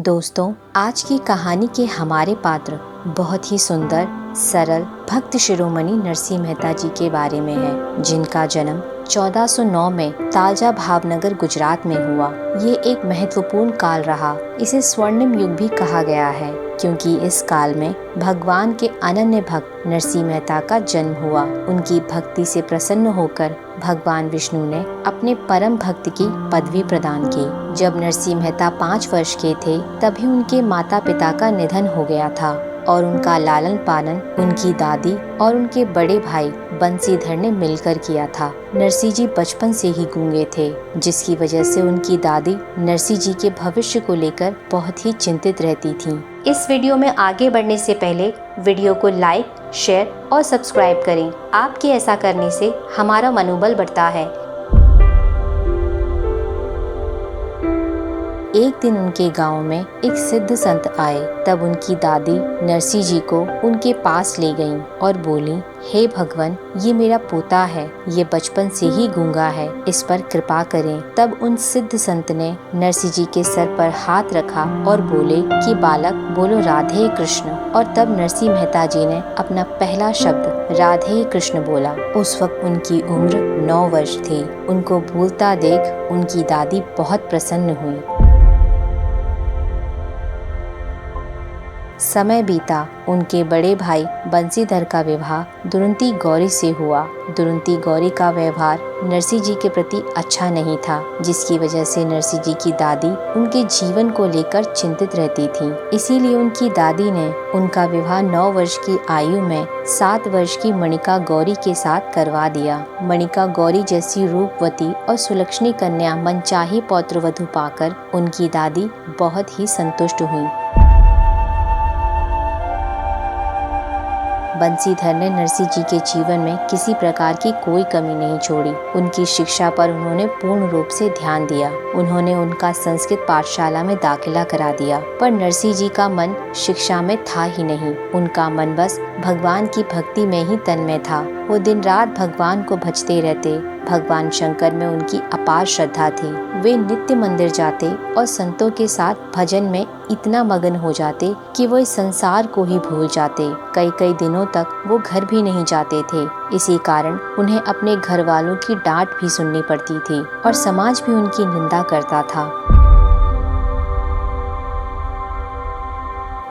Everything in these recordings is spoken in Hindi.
दोस्तों, आज की कहानी के हमारे पात्र बहुत ही सुंदर, सरल, भक्त शिरोमणि नरसिंह मेहता जी के बारे में है, जिनका जन्म 1409 में ताजा भावनगर गुजरात में हुआ। ये एक महत्वपूर्ण काल रहा। इसे स्वर्णिम युग भी कहा गया है, क्योंकि इस काल में भगवान के अनन्य भक्त नरसिंह मेहता का जन्म हुआ। उनकी भक्ति से प्रसन्न होकर भगवान विष्णु ने अपने परम भक्त की पदवी प्रदान की। जब नरसिंह मेहता 5 वर्ष के थे, तभी उनके माता पिता का निधन हो गया था और उनका लालन पालन उनकी दादी और उनके बड़े भाई बंसीधर ने मिलकर किया था। नरसिंह जी बचपन से ही गूंगे थे, जिसकी वजह से उनकी दादी नरसिंह जी के भविष्य को लेकर बहुत ही चिंतित रहती थीं। इस वीडियो में आगे बढ़ने से पहले वीडियो को लाइक, शेयर और सब्सक्राइब करें। आपके ऐसा करने से हमारा मनोबल बढ़ता है। एक दिन उनके गांव में एक सिद्ध संत आए। तब उनकी दादी नरसिंह जी को उनके पास ले गईं और बोली, हे भगवान, ये मेरा पोता है, ये बचपन से ही गूंगा है, इस पर कृपा करें। तब उन सिद्ध संत ने नरसिंह जी के सर पर हाथ रखा और बोले कि बालक, बोलो राधे कृष्ण। और तब नरसिंह मेहता जी ने अपना पहला शब्द राधे कृष्ण बोला। उस वक्त उनकी उम्र 9 वर्ष थी। उनको बोलता देख उनकी दादी बहुत प्रसन्न हुई। समय बीता। उनके बड़े भाई बंसीधर का विवाह दुरंती गौरी से हुआ। दुरंती गौरी का व्यवहार नरसिंह जी के प्रति अच्छा नहीं था, जिसकी वजह से नरसिंह जी की दादी उनके जीवन को लेकर चिंतित रहती थी। इसीलिए उनकी दादी ने उनका विवाह 9 वर्ष की आयु में 7 वर्ष की मणिका गौरी के साथ करवा दिया। मणिका गौरी जैसी रूपवती और सुलक्षणी कन्या मनचाही पौत्रवधू पाकर उनकी दादी बहुत ही संतुष्ट हुई। बंसीधर ने नरसिंह जी के जीवन में किसी प्रकार की कोई कमी नहीं छोड़ी। उनकी शिक्षा पर उन्होंने पूर्ण रूप से ध्यान दिया। उन्होंने उनका संस्कृत पाठशाला में दाखिला करा दिया, पर नरसिंह जी का मन शिक्षा में था ही नहीं। उनका मन बस भगवान की भक्ति में ही तन्मय था। वो दिन रात भगवान को भजते रहते। भगवान शंकर में उनकी अपार श्रद्धा थी। वे नित्य मंदिर जाते और संतों के साथ भजन में इतना मगन हो जाते कि वो इस संसार को ही भूल जाते। कई कई दिनों तक वो घर भी नहीं जाते थे। इसी कारण उन्हें अपने घर वालों की डांट भी सुननी पड़ती थी और समाज भी उनकी निंदा करता था।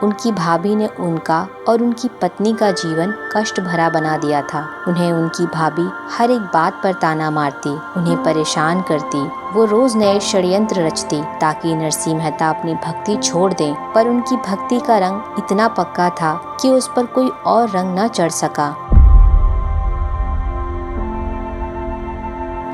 उनकी भाभी ने उनका और उनकी पत्नी का जीवन कष्ट भरा बना दिया था। उन्हें उनकी भाभी हर एक बात पर ताना मारती, उन्हें परेशान करती। वो रोज नए षड्यंत्र रचती ताकि नरसिंह मेहता अपनी भक्ति छोड़ दें, पर उनकी भक्ति का रंग इतना पक्का था कि उस पर कोई और रंग न चढ़ सका।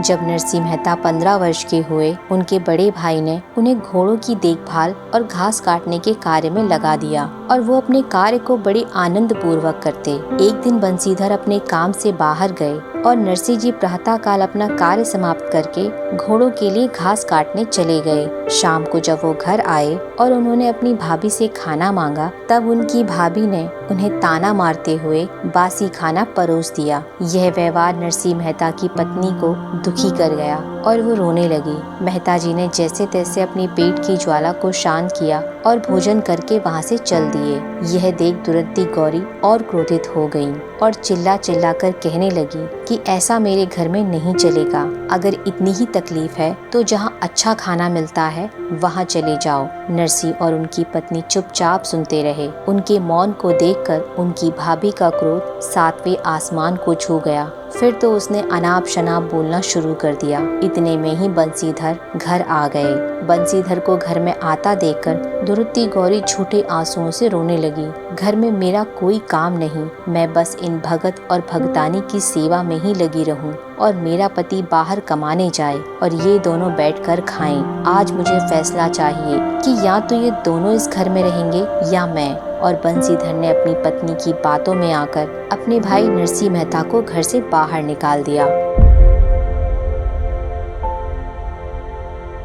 जब नरसिंह मेहता 15 वर्ष के हुए, उनके बड़े भाई ने उन्हें घोड़ों की देखभाल और घास काटने के कार्य में लगा दिया और वो अपने कार्य को बड़ी आनंद पूर्वक करते। एक दिन बंसीधर अपने काम से बाहर गए और नरसिंह जी प्रातः काल अपना कार्य समाप्त करके घोड़ों के लिए घास काटने चले गए। शाम को जब वो घर आए और उन्होंने अपनी भाभी से खाना मांगा, तब उनकी भाभी ने उन्हें ताना मारते हुए बासी खाना परोस दिया। यह व्यवहार नरसिंह मेहता की पत्नी को दुखी कर गया और वो रोने लगी। मेहता जी ने जैसे तैसे अपनी पेट की ज्वाला को शांत किया और भोजन करके वहाँ से चल दिए। यह देख दुरंती गौरी और क्रोधित हो गई और चिल्ला चिल्ला कर कहने लगी कि ऐसा मेरे घर में नहीं चलेगा। अगर इतनी ही तकलीफ है तो जहाँ अच्छा खाना मिलता है वहाँ चले जाओ। नरसिंह और उनकी पत्नी चुपचाप सुनते रहे। उनके मौन को देखकर उनकी भाभी का क्रोध 7वें आसमान को छू गया। फिर तो उसने अनाप शनाप बोलना शुरू कर दिया। इतने में ही बंसीधर घर आ गए। बंसीधर को घर में आता देखकर दुरंती गौरी झूठे आंसुओं से रोने लगी। घर में मेरा कोई काम नहीं, मैं बस इन भगत और भगतानी की सेवा में ही लगी रहूं और मेरा पति बाहर कमाने जाए और ये दोनों बैठकर खाएं। आज मुझे फैसला चाहिए कि या तो ये दोनों इस घर में रहेंगे या मैं। और बंसीधर ने अपनी पत्नी की बातों में आकर अपने भाई नरसिंह मेहता को घर से बाहर निकाल दिया।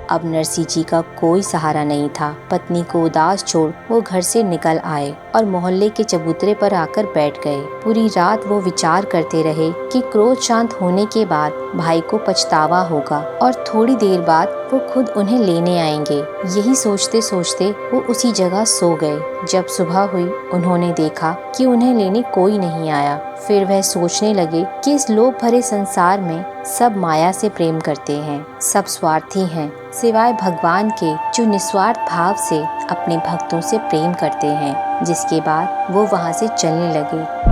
अब नरसिंह जी का कोई सहारा नहीं था। पत्नी को उदास छोड़ वो घर से निकल आए और मोहल्ले के चबूतरे पर आकर बैठ गए। पूरी रात वो विचार करते रहे कि क्रोध शांत होने के बाद भाई को पछतावा होगा और थोड़ी देर बाद वो खुद उन्हें लेने आएंगे। यही सोचते सोचते वो उसी जगह सो गए। जब सुबह हुई उन्होंने देखा कि उन्हें लेने कोई नहीं आया। फिर वह सोचने लगे कि इस लोभ भरे संसार में सब माया से प्रेम करते हैं, सब स्वार्थी हैं, सिवाय भगवान के जो निस्वार्थ भाव से अपने भक्तों से प्रेम करते हैं। जिसके बाद वो वहाँ से चलने लगे।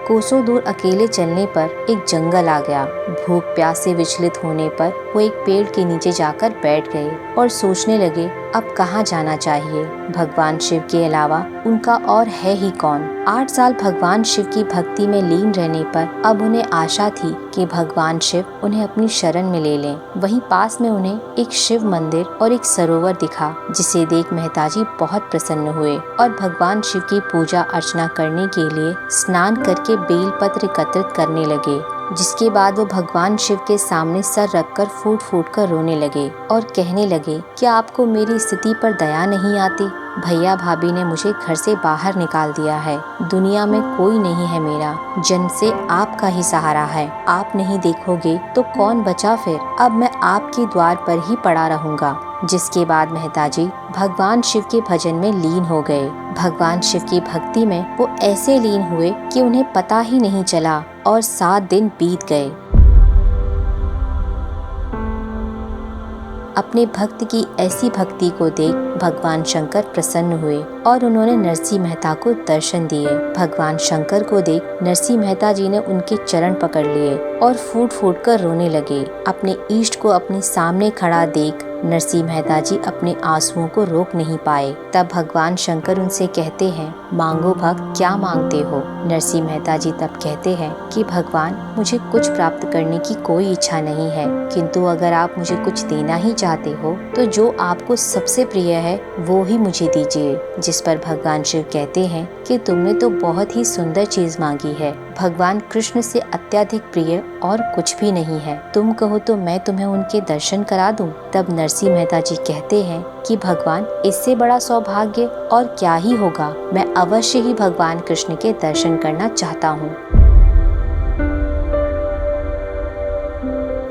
कोसों दूर अकेले चलने पर एक जंगल आ गया। भूख प्यास से विचलित होने पर वो एक पेड़ के नीचे जाकर बैठ गए और सोचने लगे अब कहाँ जाना चाहिए। भगवान शिव के अलावा उनका और है ही कौन। 8 साल भगवान शिव की भक्ति में लीन रहने पर अब उन्हें आशा थी कि भगवान शिव उन्हें अपनी शरण में ले लें। वहीं पास में उन्हें एक शिव मंदिर और एक सरोवर दिखा, जिसे देख मेहताजी बहुत प्रसन्न हुए और भगवान शिव की पूजा अर्चना करने के लिए स्नान करके बेलपत्र एकत्रित करने लगे। जिसके बाद वो भगवान शिव के सामने सर रखकर फूट फूट कर रोने लगे और कहने लगे, क्या आपको मेरी स्थिति पर दया नहीं आती? भैया भाभी ने मुझे घर से बाहर निकाल दिया है। दुनिया में कोई नहीं है मेरा, जन्म से आपका ही सहारा है। आप नहीं देखोगे तो कौन बचा फिर? अब मैं आपके द्वार पर ही पड़ा रहूंगा। जिसके बाद मेहताजी भगवान शिव के भजन में लीन हो गए। भगवान शिव की भक्ति में वो ऐसे लीन हुए कि उन्हें पता ही नहीं चला और 7 दिन बीत गए। अपने भक्त की ऐसी भक्ति को देख भगवान शंकर प्रसन्न हुए और उन्होंने नरसिंह मेहता को दर्शन दिए। भगवान शंकर को देख नरसिंह मेहता जी ने उनके चरण पकड़ लिए और फूट फूट कर रोने लगे। अपने इष्ट को अपने सामने खड़ा देख नरसिंह मेहता जी अपने आंसुओं को रोक नहीं पाए। तब भगवान शंकर उनसे कहते हैं, मांगो भक्त, क्या मांगते हो? नरसिंह मेहता जी तब कहते हैं कि भगवान, मुझे कुछ प्राप्त करने की कोई इच्छा नहीं है, किंतु अगर आप मुझे कुछ देना ही चाहते हो तो जो आपको सबसे प्रिय है वो ही मुझे दीजिए। जिस पर भगवान शिव कहते हैं कि तुमने तो बहुत ही सुंदर चीज मांगी है। भगवान कृष्ण से अत्यधिक प्रिय और कुछ भी नहीं है। तुम कहो तो मैं तुम्हें उनके दर्शन करा दूं। तब नरसिंह मेहता जी कहते हैं कि भगवान, इससे बड़ा सौभाग्य और क्या ही होगा। मैं अवश्य ही भगवान कृष्ण के दर्शन करना चाहता हूँ।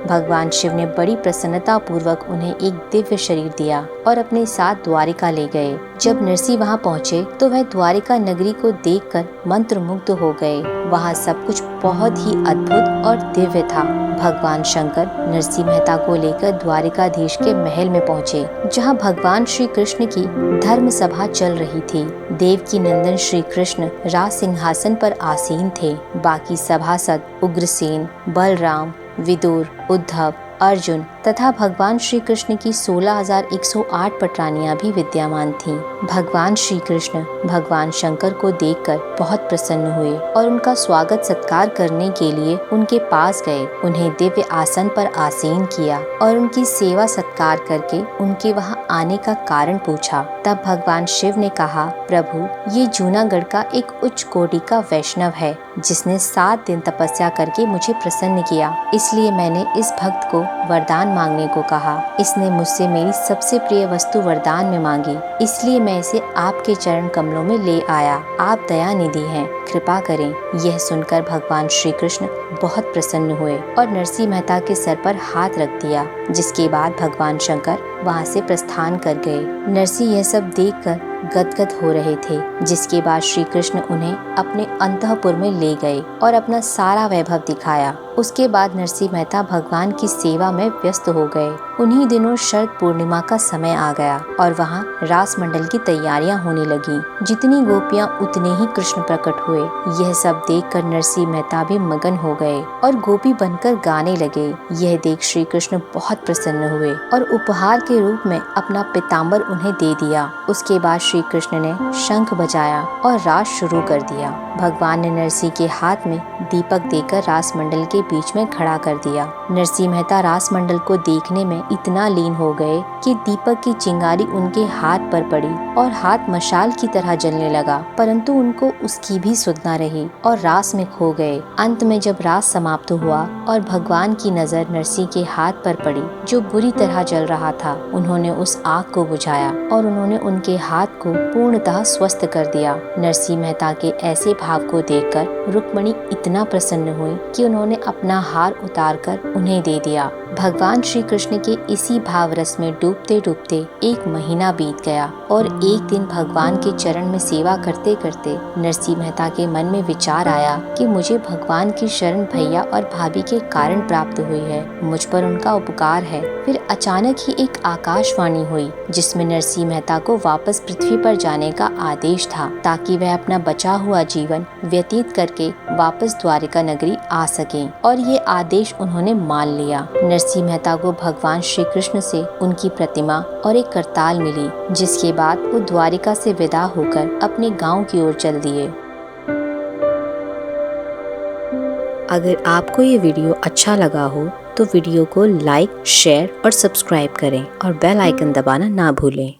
भगवान शिव ने बड़ी प्रसन्नता पूर्वक उन्हें एक दिव्य शरीर दिया और अपने साथ द्वारिका ले गए। जब नरसिंह वहां पहुंचे तो वह द्वारिका नगरी को देखकर मंत्रमुग्ध हो गए। वहां सब कुछ बहुत ही अद्भुत और दिव्य था। भगवान शंकर नरसिंह मेहता को लेकर द्वारिकाधीश के महल में पहुंचे, जहां भगवान श्री कृष्ण की धर्म सभा चल रही थी। देवकी नंदन श्री कृष्ण राज सिंहासन पर आसीन थे। बाकी सभासद उग्रसेन, बलराम, विदुर, उद्धव, अर्जुन तथा भगवान श्री कृष्ण की 16,108 पटरानियां भी विद्यमान थीं। भगवान श्री कृष्ण भगवान शंकर को देखकर बहुत प्रसन्न हुए और उनका स्वागत सत्कार करने के लिए उनके पास गए। उन्हें दिव्य आसन पर आसीन किया और उनकी सेवा सत्कार करके उनके वहां आने का कारण पूछा। तब भगवान शिव ने कहा, प्रभु, ये जूनागढ़ का एक उच्च कोटि का वैष्णव है, जिसने 7 दिन तपस्या करके मुझे प्रसन्न किया। इसलिए मैंने इस भक्त को वरदान मांगने को कहा। इसने मुझसे मेरी सबसे प्रिय वस्तु वरदान में मांगी, इसलिए मैं इसे आपके चरण कमलों में ले आया। आप दया निधि हैं, कृपा करें। यह सुनकर भगवान श्री कृष्ण बहुत प्रसन्न हुए और नरसिंह मेहता के सर पर हाथ रख दिया। जिसके बाद भगवान शंकर वहां से प्रस्थान कर गए। नरसिंह यह सब देखकर गदगद हो रहे थे। जिसके बाद श्री कृष्ण उन्हें अपने अंतःपुर में ले गए और अपना सारा वैभव दिखाया। उसके बाद नरसिंह मेहता भगवान की सेवा में व्यस्त हो गए। उन्हीं दिनों शरद पूर्णिमा का समय आ गया और वहाँ रास मंडल की तैयारियां होने लगी। जितनी गोपियां उतने ही कृष्ण प्रकट हुए। यह सब देखकर नरसिंह मेहता भी मगन हो गए और गोपी बनकर गाने लगे। यह देख श्री कृष्ण बहुत प्रसन्न हुए और उपहार के रूप में अपना पीताम्बर उन्हें दे दिया। उसके बाद श्री कृष्ण ने शंख बजाया और रास शुरू कर दिया। भगवान ने नरसिंह के हाथ में दीपक देकर रास मंडल के बीच में खड़ा कर दिया। नरसिंह मेहता रास मंडल को देखने में इतना लीन हो गए कि दीपक की चिंगारी उनके हाथ पर पड़ी और हाथ मशाल की तरह जलने लगा, परंतु उनको उसकी भी सुध न रही और रास में खो गए। अंत में जब रास समाप्त हुआ और भगवान की नजर नरसिंह के हाथ पर पड़ी जो बुरी तरह जल रहा था, उन्होंने उस आग को बुझाया और उन्होंने उनके हाथ को पूर्णतः स्वस्थ कर दिया। नरसिंह मेहता के ऐसे भाव को देखकर रुक्मिणी इतना प्रसन्न हुई कि उन्होंने अपना हार उतारकर उन्हें दे दिया। भगवान श्री कृष्ण के इसी भाव रस में डूबते डूबते 1 महीना बीत गया और एक दिन भगवान के चरण में सेवा करते करते नरसिंह मेहता के मन में विचार आया कि मुझे भगवान की शरण भैया और भाभी के कारण प्राप्त हुई है, मुझ पर उनका उपकार है। फिर अचानक ही एक आकाशवाणी हुई जिसमें नरसिंह मेहता को वापस पृथ्वी पर जाने का आदेश था ताकि वह अपना बचा हुआ जीवन व्यतीत करके वापस द्वारिका नगरी आ सकें, और ये आदेश उन्होंने मान लिया। नरसिंह मेहता को भगवान श्री कृष्ण से उनकी प्रतिमा और एक करताल मिली, जिसके बाद वो द्वारिका से विदा होकर अपने गांव की ओर चल दिए। अगर आपको ये वीडियो अच्छा लगा हो तो वीडियो को लाइक, शेयर और सब्सक्राइब करें और बेल आइकन दबाना ना भूलें।